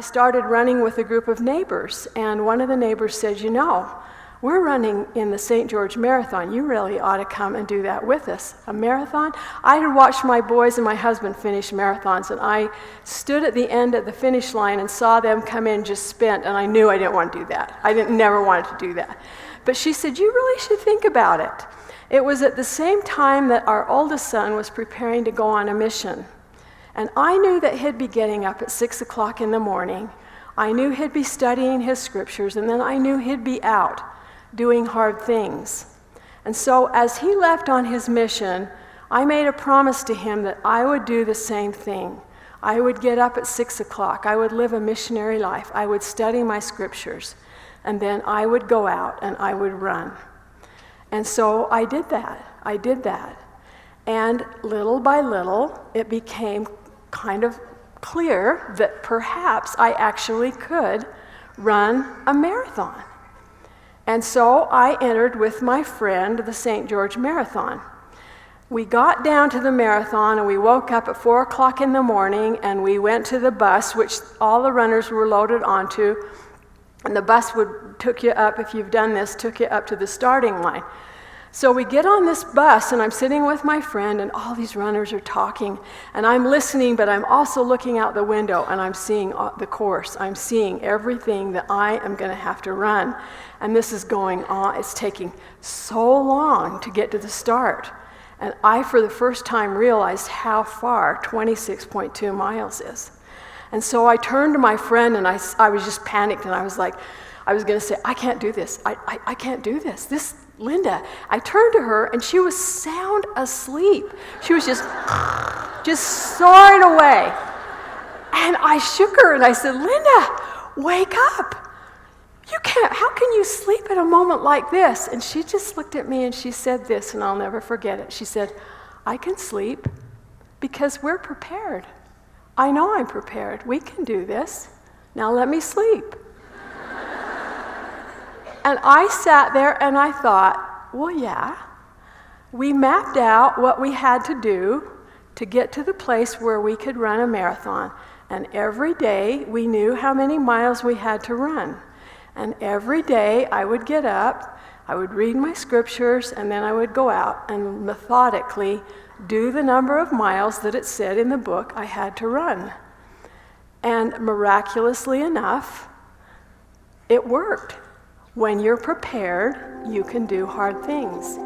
started running with a group of neighbors, and one of the neighbors said, you know, we're running in the St. George Marathon. You really ought to come and do that with us. A marathon? I had watched my boys and my husband finish marathons, and I stood at the end of the finish line and saw them come in just spent, and I knew I didn't want to do that. Never wanted to do that. But she said, you really should think about it. It was at the same time that our oldest son was preparing to go on a mission. And I knew that he'd be getting up at 6 o'clock in the morning. I knew he'd be studying his scriptures, and then I knew he'd be out doing hard things. And so as he left on his mission, I made a promise to him that I would do the same thing. I would get up at 6 o'clock. I would live a missionary life. I would study my scriptures. And then I would go out and I would run. And so I did that. And little by little, it became kind of clear that perhaps I actually could run a marathon. And so I entered with my friend the St. George Marathon. We got down to the marathon and we woke up at 4 o'clock in the morning and we went to the bus, which all the runners were loaded onto. And the bus took you up, if you've done this, took you up to the starting line. So we get on this bus, and I'm sitting with my friend, and all these runners are talking, and I'm listening, but I'm also looking out the window, and I'm seeing the course. I'm seeing everything that I am going to have to run, and this is going on. It's taking so long to get to the start, and I, for the first time, realized how far 26.2 miles is. And so I turned to my friend, and I was just panicked, and I was like, I was going to say, I can't do this. I can't do this. Linda, I turned to her, and she was sound asleep. She was just soaring away. And I shook her, and I said, Linda, wake up. How can you sleep at a moment like this? And she just looked at me, and she said this, and I'll never forget it. She said, I can sleep because we're prepared. I know I'm prepared. We can do this. Now let me sleep. And I sat there and I thought, well, yeah, we mapped out what we had to do to get to the place where we could run a marathon. And every day we knew how many miles we had to run. And every day I would get up, I would read my scriptures, and then I would go out and methodically do the number of miles that it said in the book I had to run. And miraculously enough, it worked. When you're prepared, you can do hard things.